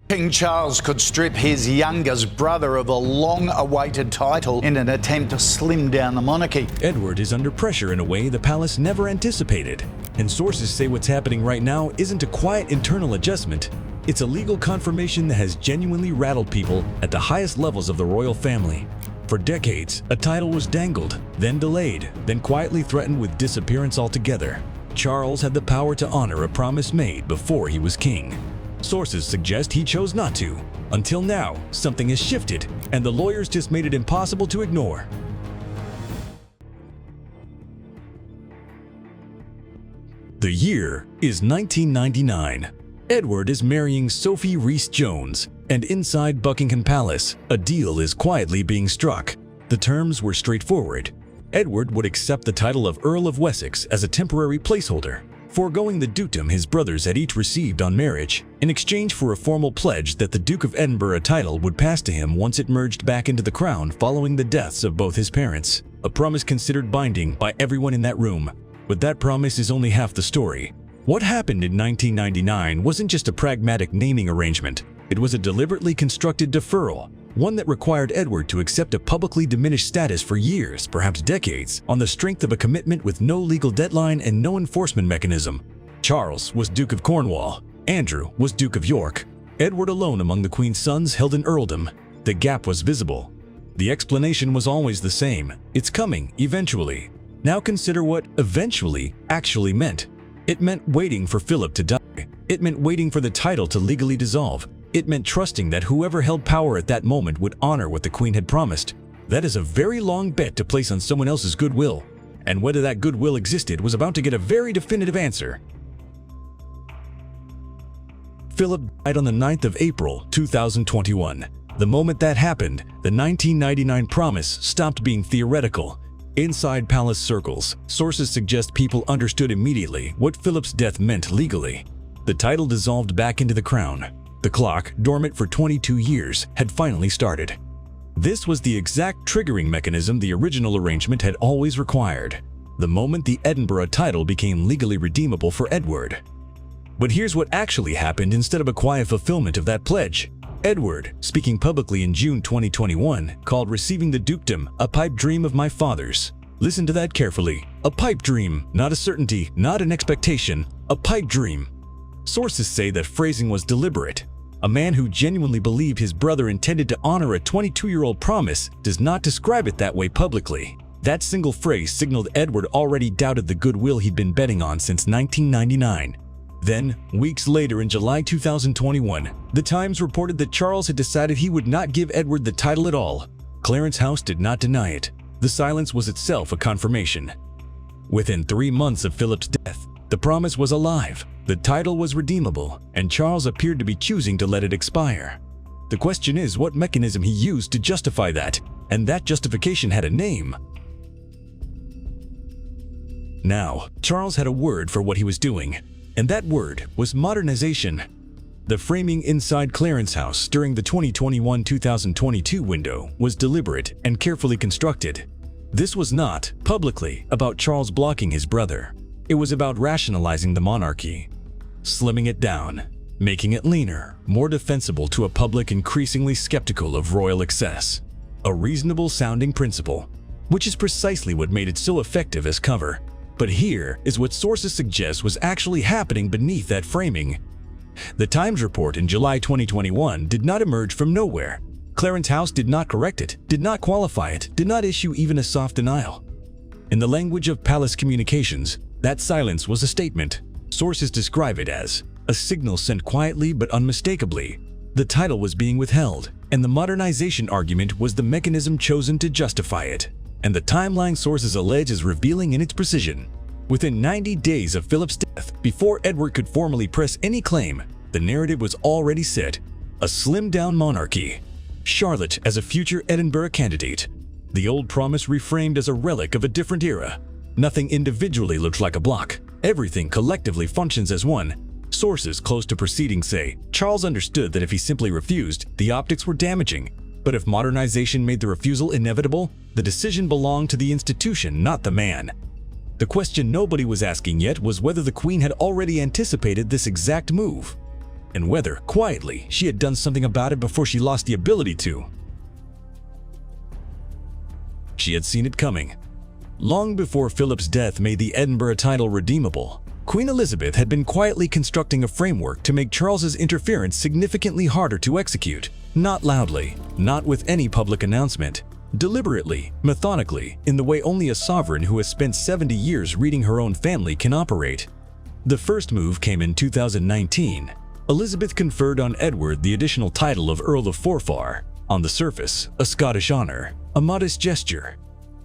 King Charles could strip his youngest brother of a long-awaited title in an attempt to slim down the monarchy. Edward is under pressure in a way the palace never anticipated, and sources say what's happening right now isn't a quiet internal adjustment. It's a legal confirmation that has genuinely rattled people at the highest levels of the royal family. For decades, a title was dangled, then delayed, then quietly threatened with disappearance altogether. Charles had the power to honor a promise made before he was king. Sources suggest he chose not to. Until now, something has shifted, and the lawyers just made it impossible to ignore. The year is 1999. Edward is marrying Sophie Rhys-Jones, and inside Buckingham Palace, a deal is quietly being struck. The terms were straightforward. Edward would accept the title of Earl of Wessex as a temporary placeholder, foregoing the dukedom his brothers had each received on marriage, in exchange for a formal pledge that the Duke of Edinburgh title would pass to him once it merged back into the crown following the deaths of both his parents. A promise considered binding by everyone in that room. But that promise is only half the story. What happened in 1999 wasn't just a pragmatic naming arrangement. It was a deliberately constructed deferral, one that required Edward to accept a publicly diminished status for years, perhaps decades, on the strength of a commitment with no legal deadline and no enforcement mechanism. Charles was Duke of Cornwall. Andrew was Duke of York. Edward alone among the Queen's sons held an earldom. The gap was visible. The explanation was always the same. It's coming, eventually. Now consider what eventually actually meant. It meant waiting for Philip to die. It meant waiting for the title to legally dissolve. It meant trusting that whoever held power at that moment would honor what the Queen had promised. That is a very long bet to place on someone else's goodwill. And whether that goodwill existed was about to get a very definitive answer. Philip died on the 9th of April, 2021. The moment that happened, the 1999 promise stopped being theoretical. Inside palace circles, sources suggest people understood immediately what Philip's death meant legally. The title dissolved back into the crown. The clock, dormant for 22 years, had finally started. This was the exact triggering mechanism the original arrangement had always required. The moment the Edinburgh title became legally redeemable for Edward. But here's what actually happened instead of a quiet fulfillment of that pledge. Edward, speaking publicly in June 2021, called receiving the dukedom a pipe dream of my father's. Listen to that carefully. A pipe dream, not a certainty, not an expectation, a pipe dream. Sources say that phrasing was deliberate. A man who genuinely believed his brother intended to honor a 22-year-old promise does not describe it that way publicly. That single phrase signaled Edward already doubted the goodwill he'd been betting on since 1999. Then, weeks later in July 2021, The Times reported that Charles had decided he would not give Edward the title at all. Clarence House did not deny it. The silence was itself a confirmation. Within 3 months of Philip's death, the promise was alive, the title was redeemable, and Charles appeared to be choosing to let it expire. The question is what mechanism he used to justify that, and that justification had a name. Now, Charles had a word for what he was doing, and that word was modernization. The framing inside Clarence House during the 2021-2022 window was deliberate and carefully constructed. This was not, publicly, about Charles blocking his brother. It was about rationalizing the monarchy, slimming it down, making it leaner, more defensible to a public increasingly skeptical of royal excess. A reasonable-sounding principle, which is precisely what made it so effective as cover. But here is what sources suggest was actually happening beneath that framing. The Times report in July 2021 did not emerge from nowhere. Clarence House did not correct it, did not qualify it, did not issue even a soft denial. In the language of palace communications, that silence was a statement. Sources describe it as a signal sent quietly but unmistakably. The title was being withheld, and the modernization argument was the mechanism chosen to justify it. And the timeline sources allege is revealing in its precision. Within 90 days of Philip's death, before Edward could formally press any claim, the narrative was already set. A slimmed-down monarchy. Charlotte as a future Edinburgh candidate. The old promise reframed as a relic of a different era. Nothing individually looked like a block. Everything collectively functions as one. Sources close to proceedings say Charles understood that if he simply refused, the optics were damaging. But if modernization made the refusal inevitable, the decision belonged to the institution, not the man. The question nobody was asking yet was whether the Queen had already anticipated this exact move. and whether, quietly, she had done something about it before she lost the ability to. She had seen it coming. Long before Philip's death made the Edinburgh title redeemable, Queen Elizabeth had been quietly constructing a framework to make Charles's interference significantly harder to execute. Not loudly, not with any public announcement. Deliberately, methodically, in the way only a sovereign who has spent 70 years reading her own family can operate. The first move came in 2019. Elizabeth conferred on Edward the additional title of Earl of Forfar. On the surface, a Scottish honor, a modest gesture.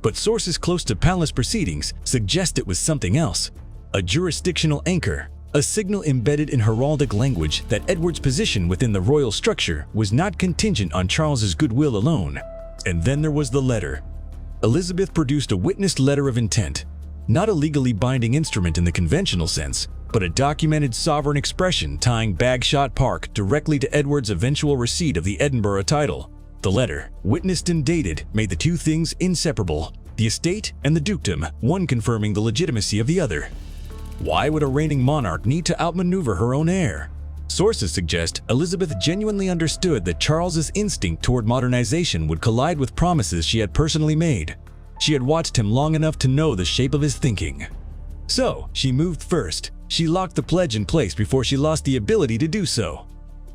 But sources close to palace proceedings suggest it was something else. A jurisdictional anchor, a signal embedded in heraldic language that Edward's position within the royal structure was not contingent on Charles's goodwill alone. And then there was the letter. Elizabeth produced a witnessed letter of intent, not a legally binding instrument in the conventional sense, but a documented sovereign expression tying Bagshot Park directly to Edward's eventual receipt of the Edinburgh title. The letter, witnessed and dated, made the two things inseparable, the estate and the dukedom, one confirming the legitimacy of the other. Why would a reigning monarch need to outmaneuver her own heir? Sources suggest Elizabeth genuinely understood that Charles's instinct toward modernization would collide with promises she had personally made. She had watched him long enough to know the shape of his thinking. So, she moved first. She locked the pledge in place before she lost the ability to do so.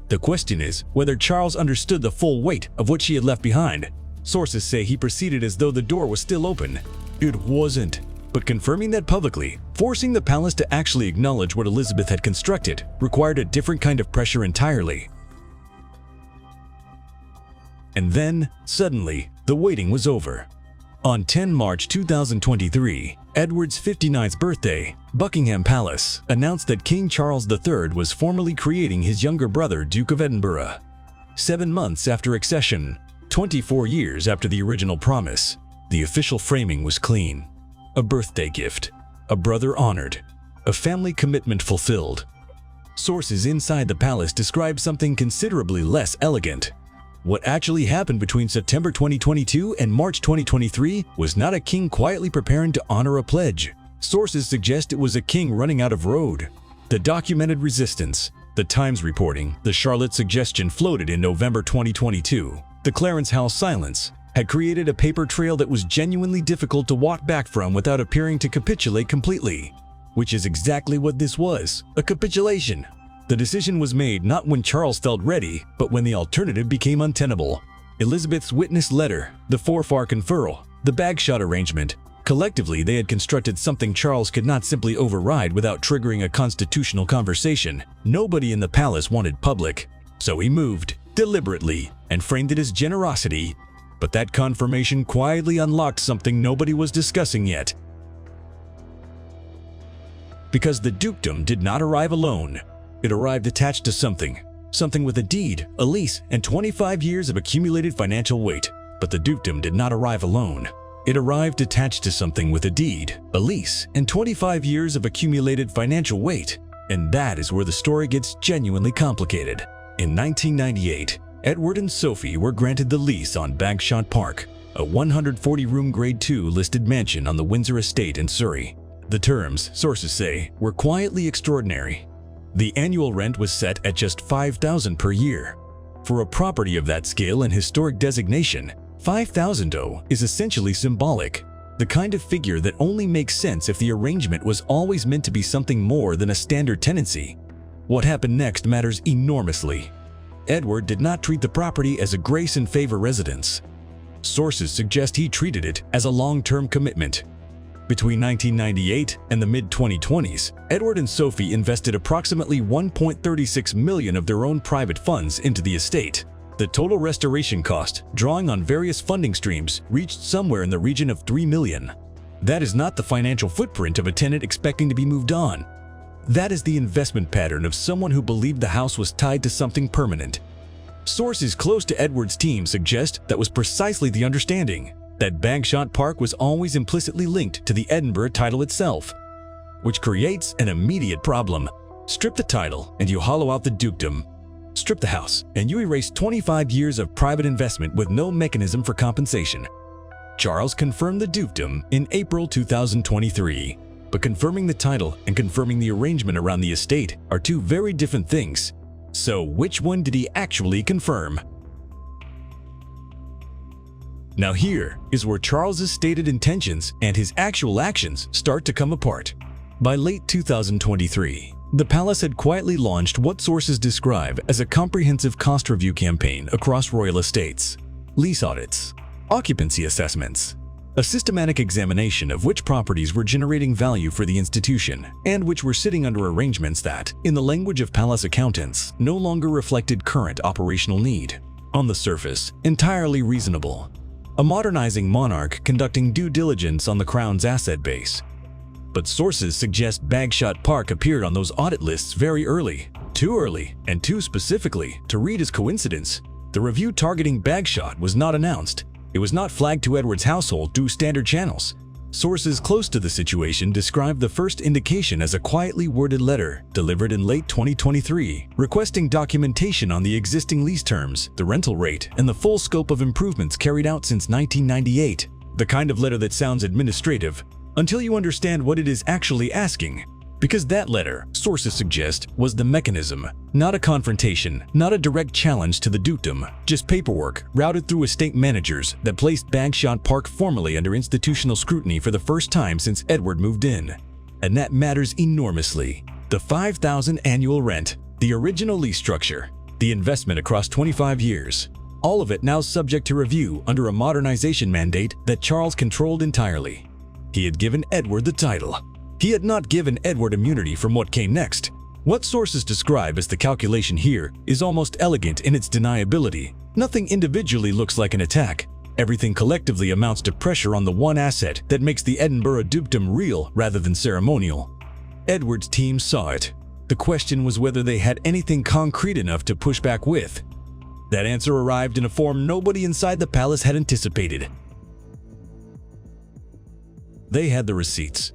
The question is whether Charles understood the full weight of what she had left behind. Sources say he proceeded as though the door was still open. It wasn't. But confirming that publicly, forcing the palace to actually acknowledge what Elizabeth had constructed, required a different kind of pressure entirely. And then, suddenly, the waiting was over. On 10 March 2023, Edward's 59th birthday, Buckingham Palace announced that King Charles III was formally creating his younger brother, Duke of Edinburgh. 7 months after accession, 24 years after the original promise, the official framing was clean. A birthday gift, a brother honored, a family commitment fulfilled. Sources inside the palace describe something considerably less elegant. What actually happened between September 2022 and March 2023 was not a king quietly preparing to honor a pledge. Sources suggest it was a king running out of road. The documented resistance, the Times reporting, the Charlotte suggestion floated in November 2022, the Clarence House silence, had created a paper trail that was genuinely difficult to walk back from without appearing to capitulate completely. Which is exactly what this was, a capitulation. The decision was made not when Charles felt ready, but when the alternative became untenable. Elizabeth's witness letter, the Forfar conferral, the Bagshot arrangement. Collectively, they had constructed something Charles could not simply override without triggering a constitutional conversation. Nobody in the palace wanted public. So he moved, deliberately, and framed it as generosity. But that confirmation quietly unlocked something nobody was discussing yet. Because the dukedom did not arrive alone. It arrived attached to something with a deed, a lease, and 25 years of accumulated financial weight. But the dukedom did not arrive alone. It arrived attached to something with a deed, a lease, and 25 years of accumulated financial weight. And that is where the story gets genuinely complicated. In 1998, Edward and Sophie were granted the lease on Bagshot Park, a 140-room Grade 2 listed mansion on the Windsor estate in Surrey. The terms, sources say, were quietly extraordinary. The annual rent was set at just $5,000 per year. For a property of that scale and historic designation, $5,000 is essentially symbolic, the kind of figure that only makes sense if the arrangement was always meant to be something more than a standard tenancy. What happened next matters enormously. Edward did not treat the property as a grace and favor residence. Sources suggest he treated it as a long-term commitment. Between 1998 and the mid-2020s, Edward and Sophie invested approximately $1.36 million of their own private funds into the estate. The total restoration cost, drawing on various funding streams, reached somewhere in the region of $3 million. That is not the financial footprint of a tenant expecting to be moved on. That is the investment pattern of someone who believed the house was tied to something permanent. Sources close to Edward's team suggest that was precisely the understanding, that Bagshot Park was always implicitly linked to the Edinburgh title itself, which creates an immediate problem. Strip the title and you hollow out the dukedom. Strip the house and you erase 25 years of private investment with no mechanism for compensation. Charles confirmed the dukedom in April 2023. But confirming the title and confirming the arrangement around the estate are two very different things. So which one did he actually confirm? Now here is where Charles's stated intentions and his actual actions start to come apart. By late 2023, the palace had quietly launched what sources describe as a comprehensive cost review campaign across royal estates, lease audits, occupancy assessments, a systematic examination of which properties were generating value for the institution and which were sitting under arrangements that, in the language of palace accountants, no longer reflected current operational need. On the surface, entirely reasonable. A modernizing monarch conducting due diligence on the crown's asset base. But sources suggest Bagshot Park appeared on those audit lists very early, and too specifically to read as coincidence. The review targeting Bagshot was not announced. It was not flagged to Edward's household through standard channels. Sources close to the situation described the first indication as a quietly worded letter delivered in late 2023, requesting documentation on the existing lease terms, the rental rate, and the full scope of improvements carried out since 1998. The kind of letter that sounds administrative until you understand what it is actually asking. Because that letter, sources suggest, was the mechanism, not a confrontation, not a direct challenge to the dukedom, just paperwork routed through estate managers that placed Bagshot Park formally under institutional scrutiny for the first time since Edward moved in. And that matters enormously. The $5,000 annual rent, the original lease structure, the investment across 25 years, all of it now subject to review under a modernization mandate that Charles controlled entirely. He had given Edward the title. He had not given Edward immunity from what came next. What sources describe as the calculation here is almost elegant in its deniability. Nothing individually looks like an attack. Everything collectively amounts to pressure on the one asset that makes the Edinburgh dukedom real rather than ceremonial. Edward's team saw it. The question was whether they had anything concrete enough to push back with. That answer arrived in a form nobody inside the palace had anticipated. They had the receipts.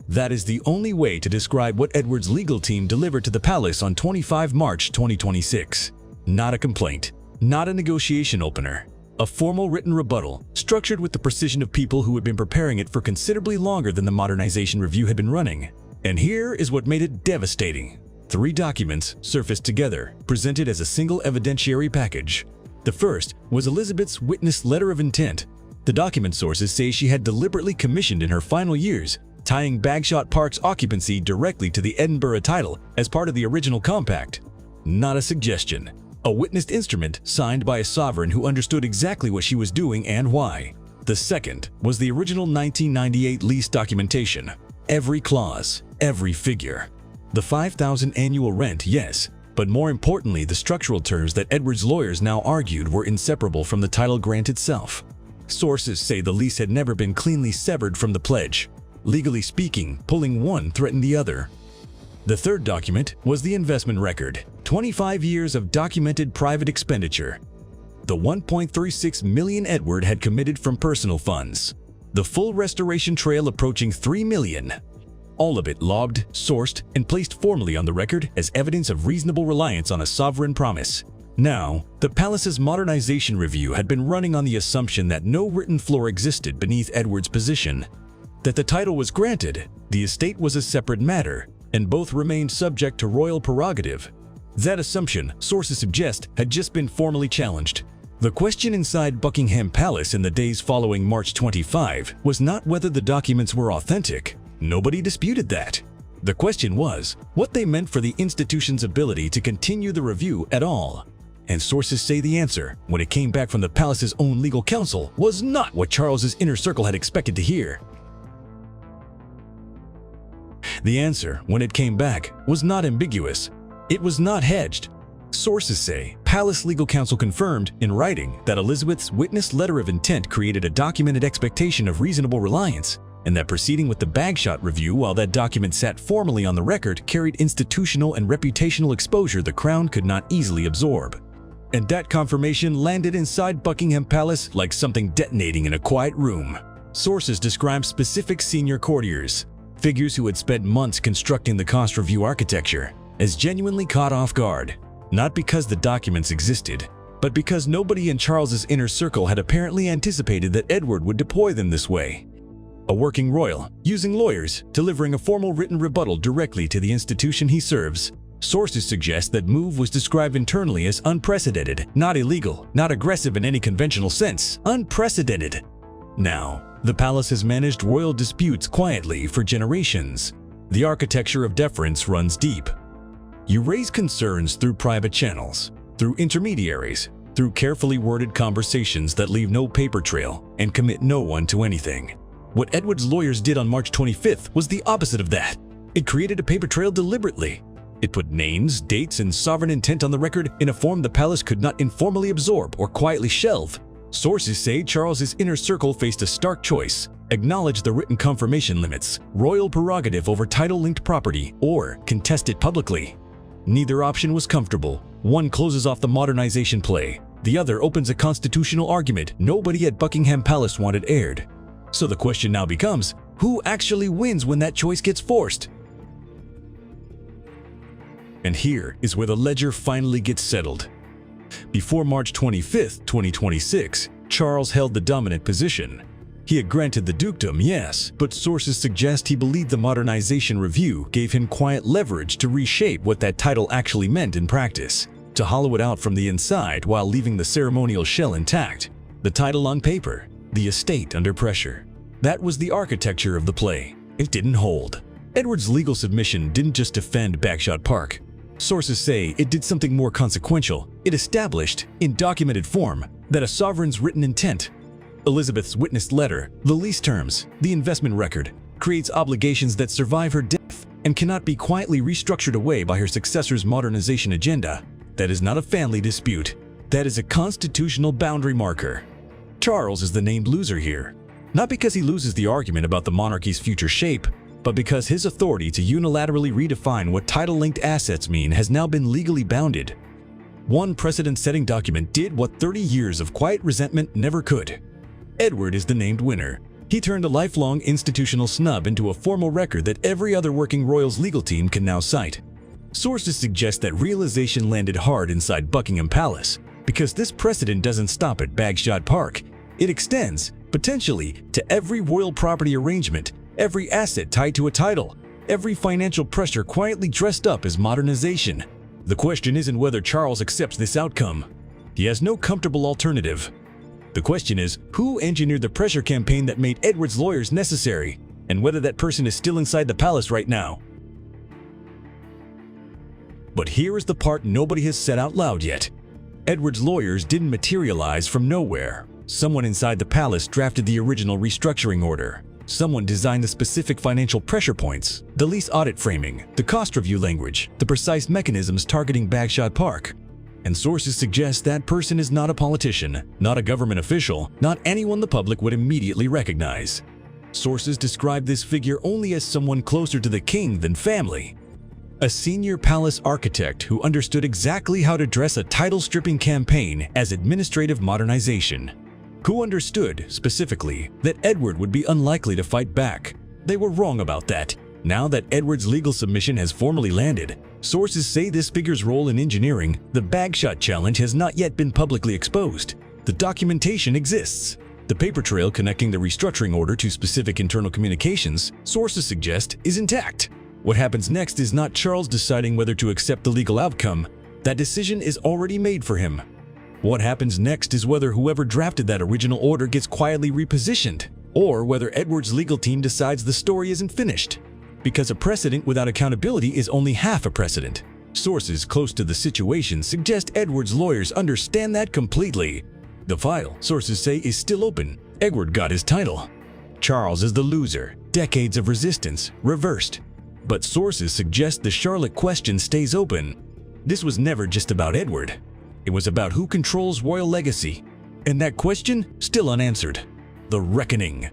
That is the only way to describe what Edward's legal team delivered to the palace on 25 March 2026. Not a complaint, not a negotiation opener. A formal written rebuttal, structured with the precision of people who had been preparing it for considerably longer than the modernization review had been running. And here is what made it devastating. 3 documents surfaced together, presented as a single evidentiary package. The first was Elizabeth's witness letter of intent. The document sources say she had deliberately commissioned in her final years, tying Bagshot Park's occupancy directly to the Edinburgh title as part of the original compact. Not a suggestion. A witnessed instrument signed by a sovereign who understood exactly what she was doing and why. The second was the original 1998 lease documentation. Every clause, every figure. The $5,000 annual rent, yes, but more importantly the structural terms that Edward's lawyers now argued were inseparable from the title grant itself. Sources say the lease had never been cleanly severed from the pledge. Legally speaking, pulling one threatened the other. The third document was the investment record, 25 years of documented private expenditure. The $1.36 million Edward had committed from personal funds. The full restoration trail approaching $3 million. All of it logged, sourced, and placed formally on the record as evidence of reasonable reliance on a sovereign promise. Now, the palace's modernization review had been running on the assumption that no written floor existed beneath Edward's position. That the title was granted, the estate was a separate matter, and both remained subject to royal prerogative. That assumption, sources suggest, had just been formally challenged. The question inside Buckingham Palace in the days following March 25 was not whether the documents were authentic. Nobody disputed that. The question was what they meant for the institution's ability to continue the review at all. And sources say the answer, when it came back from the palace's own legal counsel, was not what Charles's inner circle had expected to hear. The answer, when it came back, was not ambiguous. It was not hedged. Sources say Palace Legal Counsel confirmed, in writing, that Elizabeth's witness letter of intent created a documented expectation of reasonable reliance, and that proceeding with the Bagshot review while that document sat formally on the record carried institutional and reputational exposure the Crown could not easily absorb. And that confirmation landed inside Buckingham Palace like something detonating in a quiet room. Sources describe specific senior courtiers, figures who had spent months constructing the cost review architecture, as genuinely caught off guard. Not because the documents existed, but because nobody in Charles's inner circle had apparently anticipated that Edward would deploy them this way. A working royal, using lawyers, delivering a formal written rebuttal directly to the institution he serves. Sources suggest that move was described internally as unprecedented, not illegal, not aggressive in any conventional sense, unprecedented. Now, the palace has managed royal disputes quietly for generations. The architecture of deference runs deep. You raise concerns through private channels, through intermediaries, through carefully worded conversations that leave no paper trail and commit no one to anything. What Edward's lawyers did on March 25th was the opposite of that. It created a paper trail deliberately. It put names, dates, and sovereign intent on the record in a form the palace could not informally absorb or quietly shelve. Sources say Charles's inner circle faced a stark choice: acknowledge the written confirmation limits, royal prerogative over title-linked property, or contest it publicly. Neither option was comfortable. One closes off the modernization play. The other opens a constitutional argument nobody at Buckingham Palace wanted aired. So the question now becomes, who actually wins when that choice gets forced? And here is where the ledger finally gets settled. Before March 25, 2026, Charles held the dominant position. He had granted the dukedom, yes, but sources suggest he believed the modernization review gave him quiet leverage to reshape what that title actually meant in practice, to hollow it out from the inside while leaving the ceremonial shell intact. The title on paper, the estate under pressure. That was the architecture of the play. It didn't hold. Edward's legal submission didn't just defend Bagshot Park. Sources say it did something more consequential. It established, in documented form, that a sovereign's written intent, Elizabeth's witnessed letter, the lease terms, the investment record, creates obligations that survive her death and cannot be quietly restructured away by her successor's modernization agenda. That is not a family dispute. That is a constitutional boundary marker. Charles is the named loser here, not because he loses the argument about the monarchy's future shape, but because his authority to unilaterally redefine what title-linked assets mean has now been legally bounded. One precedent-setting document did what 30 years of quiet resentment never could. Edward is the named winner. He turned a lifelong institutional snub into a formal record that every other working royal's legal team can now cite. Sources suggest that realization landed hard inside Buckingham Palace, because this precedent doesn't stop at Bagshot Park. It extends, potentially, to every royal property arrangement, every asset tied to a title, every financial pressure quietly dressed up as modernization. The question isn't whether Charles accepts this outcome. He has no comfortable alternative. The question is, who engineered the pressure campaign that made Edward's lawyers necessary, and whether that person is still inside the palace right now. But here is the part nobody has said out loud yet. Edward's lawyers didn't materialize from nowhere. Someone inside the palace drafted the original restructuring order. Someone designed the specific financial pressure points, the lease audit framing, the cost review language, the precise mechanisms targeting Bagshot Park. And sources suggest that person is not a politician, not a government official, not anyone the public would immediately recognize. Sources describe this figure only as someone closer to the king than family. A senior palace architect who understood exactly how to dress a title-stripping campaign as administrative modernization. Who understood, specifically, that Edward would be unlikely to fight back. They were wrong about that. Now that Edward's legal submission has formally landed, sources say this figure's role in engineering the Bagshot challenge has not yet been publicly exposed. The documentation exists. The paper trail connecting the restructuring order to specific internal communications, sources suggest, is intact. What happens next is not Charles deciding whether to accept the legal outcome. That decision is already made for him. What happens next is whether whoever drafted that original order gets quietly repositioned, or whether Edward's legal team decides the story isn't finished. Because a precedent without accountability is only half a precedent. Sources close to the situation suggest Edward's lawyers understand that completely. The file, sources say, is still open. Edward got his title. Charles is the loser. Decades of resistance, reversed. But sources suggest the Charlotte question stays open. This was never just about Edward. It was about who controls royal legacy. And that question, still unanswered. The reckoning.